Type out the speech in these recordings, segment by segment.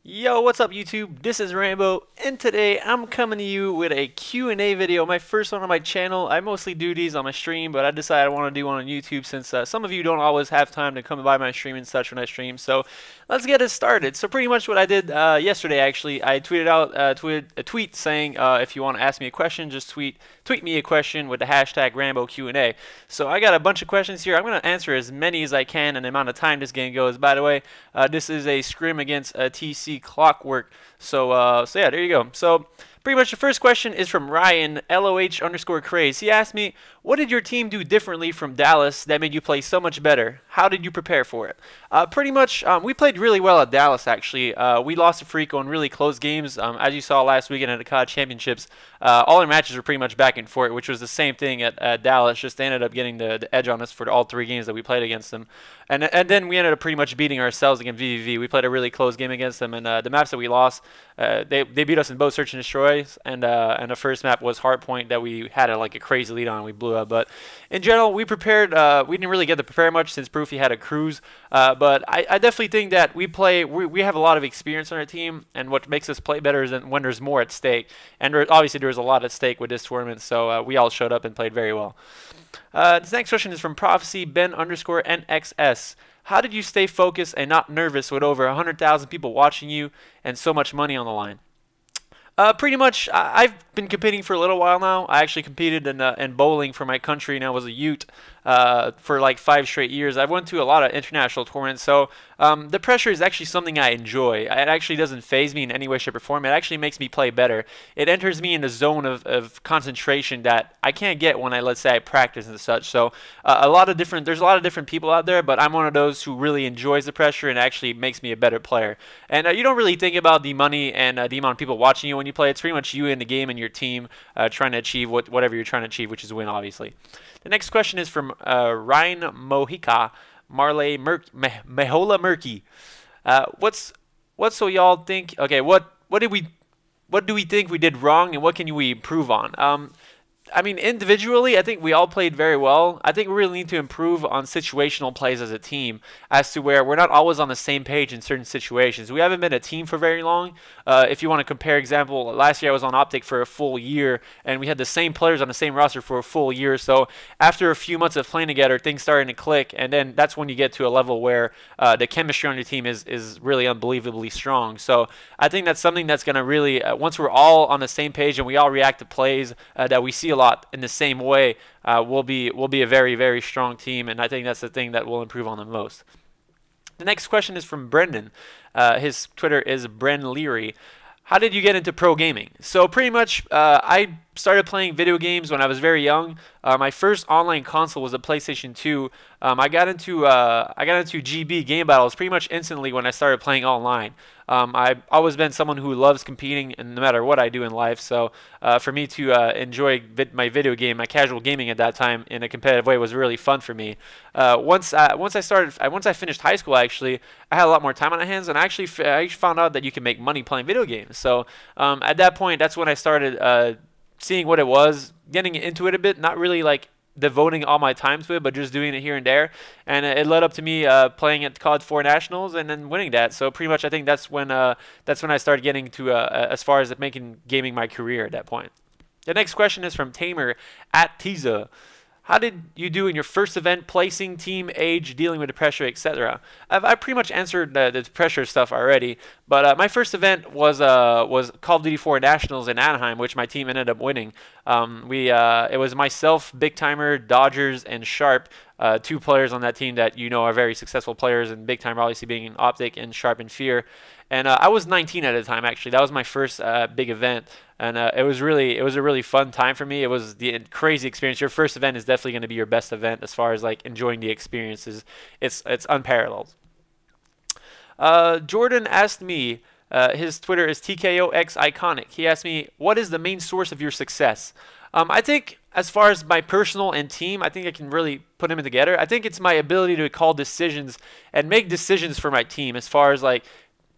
Yo, what's up YouTube? This is Rambo, and today I'm coming to you with a Q&A video, my first one on my channel. I mostly do these on my stream, but I decided I want to do one on YouTube since some of you don't always have time to come by my stream and such when I stream. So let's get it started. So pretty much what I did yesterday, actually, I tweeted out a tweet saying if you want to ask me a question, just tweet me a question with the hashtag Rambo Q&A. So I got a bunch of questions here. I'm going to answer as many as I can in the amount of time this game goes. By the way, this is a scrim against TEC.Cw. So yeah, there you go. So pretty much the first question is from Ryan LOH_craze. He asked me, what did your team do differently from Dallas that made you play so much better? How did you prepare for it? Pretty much, we played really well at Dallas, actually. We lost to Freako in really close games. As you saw last weekend at the COD Championships, all our matches were pretty much back and forth, which was the same thing at Dallas. Just they ended up getting the edge on us for all 3 games that we played against them. And then we ended up pretty much beating ourselves against VVV. We played a really close game against them, and the maps that we lost, they beat us in both Search and Destroys, and the first map was Hardpoint that we had a crazy lead on, and we blew up. But in general, we prepared. We didn't really get to prepare much since Proofy had a cruise. But I definitely think that we have a lot of experience on our team, and what makes us play better is when there's more at stake. And obviously there was a lot at stake with this tournament, so we all showed up and played very well. This next question is from Prophecy Ben_NXS. How did you stay focused and not nervous with over 100,000 people watching you and so much money on the line? Pretty much, I've been competing for a little while now. I actually competed in bowling for my country, and I was a Ute for like 5 straight years. I went to a lot of international tournaments, so the pressure is actually something I enjoy. It actually doesn't faze me in any way, shape, or form. It actually makes me play better. It enters me in the zone of concentration that I can't get when let's say I practice and such. So there's a lot of different people out there, but I'm one of those who really enjoys the pressure and actually makes me a better player. And you don't really think about the money and the amount of people watching you when you play. It's pretty much you in the game and your team trying to achieve whatever you're trying to achieve, which is win, obviously. The next question is from Ryan Mojica, Marley Mehola Murky. What so y'all think? Okay, what do we think we did wrong, and what can we improve on? I mean, individually, I think we all played very well. I think we really need to improve on situational plays as a team, as to where we're not always on the same page in certain situations. We haven't been a team for very long. If you want to compare example, last year I was on Optic for a full year, and we had the same players on the same roster for a full year. So after a few months of playing together, things started to click, and then that's when you get to a level where the chemistry on your team is really unbelievably strong. So I think that's something that's going to really, once we're all on the same page and we all react to plays that we see a lot in the same way, we'll be a very, very strong team, and I think that's the thing that will improve on the most. The next question is from Brendan. His Twitter is Bren Leary. How did you get into pro gaming? So pretty much, I started playing video games when I was very young. My first online console was a PlayStation 2. I got into GB game battles pretty much instantly when I started playing online. I've always been someone who loves competing, and no matter what I do in life. So for me to enjoy my casual gaming at that time in a competitive way was really fun for me. Once I finished high school, actually, I had a lot more time on my hands, and I actually found out that you can make money playing video games. So at that point, that's when I started seeing what it was, getting into it a bit, not really like devoting all my time to it, but just doing it here and there. And it led up to me playing at COD 4 Nationals and then winning that. So pretty much I think that's when I started getting to as far as making gaming my career at that point. The next question is from Tamer at Tiza. How did you do in your first event, placing, team, age, dealing with the pressure, etc.? I pretty much answered the pressure stuff already, but my first event was Call of Duty 4 Nationals in Anaheim, which my team ended up winning. It was myself, Big Timer, Dodgers, and Sharp, 2 players on that team that are very successful players, and Big Timer obviously being in Optic and Sharp in Fear. And I was 19 at the time, actually. That was my first big event, and it was a really fun time for me. It was the crazy experience. Your first event is definitely going to be your best event as far as like enjoying the experiences. It's unparalleled. Jordan asked me, his Twitter is TKOX Iconic. He asked me, what is the main source of your success? I think as far as my personal and team, I think I can really put them together. I think it's my ability to call decisions and make decisions for my team as far as like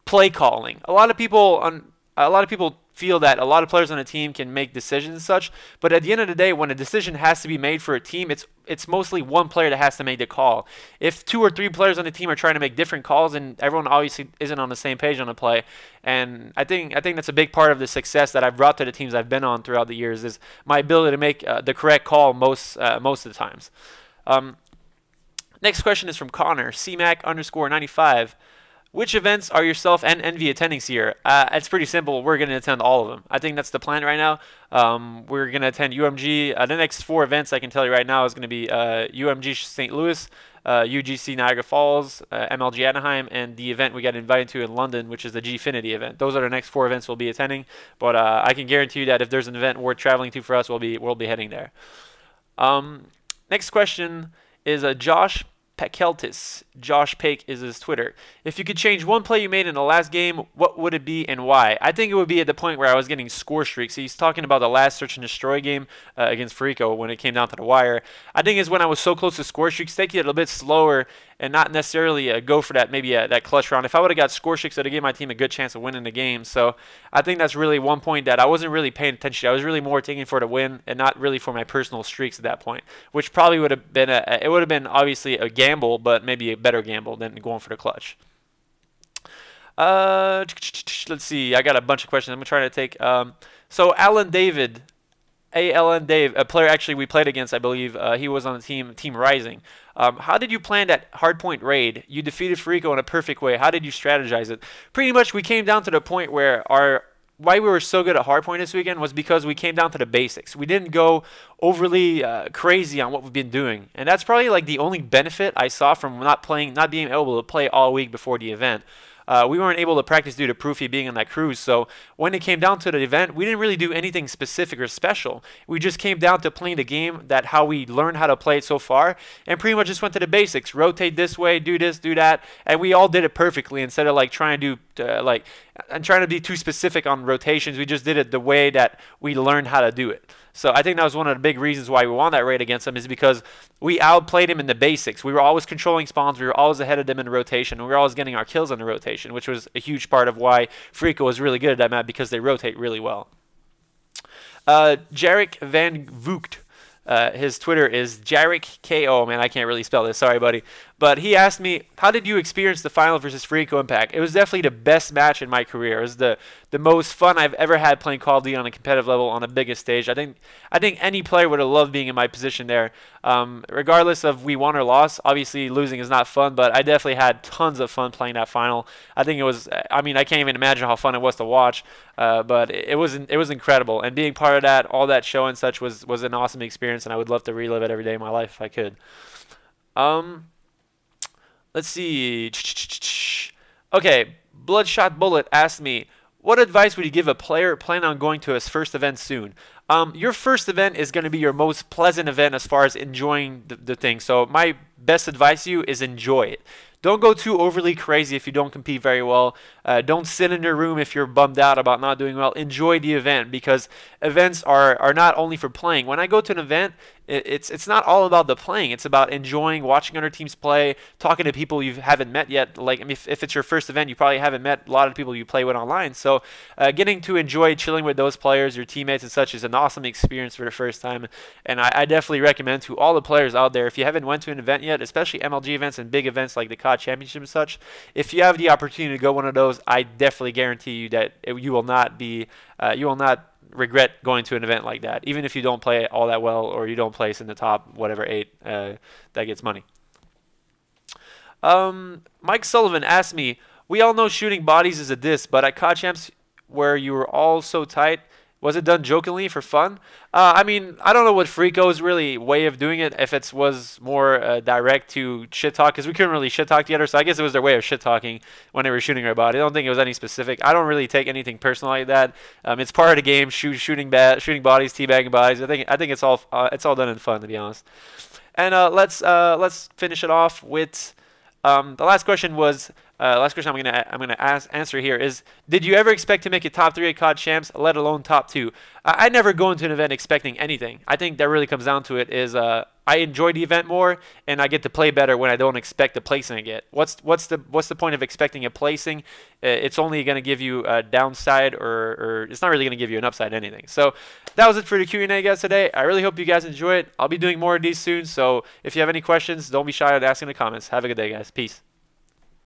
play calling. A lot of people feel that a lot of players on a team can make decisions and such, but at the end of the day, when a decision has to be made for a team, it's mostly one player that has to make the call. If 2 or 3 players on the team are trying to make different calls, and everyone obviously isn't on the same page on the play, and I think that's a big part of the success that I've brought to the teams I've been on throughout the years is my ability to make the correct call most of the times. Next question is from Connor, CMAC_95. Which events are yourself and Envy attending this year? It's pretty simple. We're going to attend all of them. I think that's the plan right now. We're going to attend UMG. The next 4 events I can tell you right now is going to be UMG St. Louis, UGC Niagara Falls, MLG Anaheim, and the event we got invited to in London, which is the Gfinity event. Those are the next 4 events we'll be attending. But I can guarantee you that if there's an event worth traveling to for us, we'll be heading there. Next question is Josh Pekeltis. Josh Pake is his Twitter. If you could change one play you made in the last game, what would it be and why? I think it would be at the point where I was getting score streaks. He's talking about the last search and destroy game against Frico when it came down to the wire. I think it's when I was so close to score streaks, take it a little bit slower and not necessarily go for that that clutch round. If I would have got score streaks, it would have given my team a good chance of winning the game. So I think that's really one point that I wasn't really paying attention to. I was really more taking for the win and not really for my personal streaks at that point, which probably would have been it would have been obviously a gamble, but maybe a better gamble than going for the clutch. Let's see. I got a bunch of questions. I'm gonna try to take. So Alan David, ALN Dave, a player actually we played against, I believe. He was on the Team Rising. How did you plan that hardpoint raid? You defeated Frico in a perfect way. How did you strategize it? Pretty much, we came down to the point where why we were so good at hardpoint this weekend was because we came down to the basics. We didn't go overly crazy on what we've been doing, and that's probably like the only benefit I saw from not being able to play all week before the event. We weren't able to practice due to Proofy being on that cruise, so when it came down to the event, we didn't really do anything specific or special. We just came down to playing the game, how we learned how to play it so far, and pretty much just went to the basics. Rotate this way, do this, do that, and we all did it perfectly instead of like trying to do trying to be too specific on rotations. We just did it the way that we learned how to do it. So I think that was one of the big reasons why we won that raid against them, is because we outplayed him in the basics. We were always controlling spawns. We were always ahead of them in the rotation. And we were always getting our kills on the rotation, which was a huge part of why Frico was really good at that map, because they rotate really well. Jarek Van Voogd. His Twitter is Jarek KO. Man, I can't really spell this. Sorry, buddy. But he asked me, how did you experience the final versus Frico Impact? It was definitely the best match in my career. It was the most fun I've ever had playing Call of Duty on a competitive level on the biggest stage. I think any player would have loved being in my position there. Regardless of we won or lost, obviously losing is not fun, but I definitely had tons of fun playing that final. I think it was, I mean, I can't even imagine how fun it was to watch, but it was incredible. And being part of that, all that show and such was an awesome experience, and I would love to relive it every day of my life if I could. Let's see. Okay, Bloodshot Bullet asked me, what advice would you give a player planning on going to his first event soon? Your first event is going to be your most pleasant event as far as enjoying the thing. So my best advice to you is enjoy it. Don't go too overly crazy if you don't compete very well. Don't sit in your room if you're bummed out about not doing well. Enjoy the event, because events are not only for playing. When I go to an event, it's not all about the playing. It's about enjoying, watching other teams play, talking to people you haven't met yet. Like, I mean, if it's your first event, you probably haven't met a lot of people you play with online. So getting to enjoy chilling with those players, your teammates and such, is an awesome experience for the first time. And I definitely recommend to all the players out there, if you haven't went to an event yet, especially MLG events and big events like the COD Championship and such, if you have the opportunity to go one of those, I definitely guarantee you that you will not regret going to an event like that, even if you don't play all that well or you don't place in the top whatever 8 that gets money. Mike Sullivan asked me, we all know shooting bodies is a diss, but at COD Champs where you were all so tight, was it done jokingly for fun? I mean, I don't know what Frico's really way of doing it, if it was more direct to shit talk, because we couldn't really shit talk together, so I guess it was their way of shit talking when they were shooting our body. I don't think it was any specific. I don't really take anything personal like that. It's part of the game, shooting bodies, teabagging bodies. I think it's all done in fun, to be honest. And let's finish it off with the last question was last question I'm gonna answer here is: did you ever expect to make it top 3 at COD Champs, let alone top 2? I never go into an event expecting anything. I think that really comes down to it is I enjoy the event more, and I get to play better when I don't expect the placing I get. What's the point of expecting a placing? It's only going to give you a downside, or it's not really going to give you an upside anything. So that was it for the Q&A, guys, today. I really hope you guys enjoy it. I'll be doing more of these soon, so if you have any questions, don't be shy at asking in the comments. Have a good day, guys. Peace.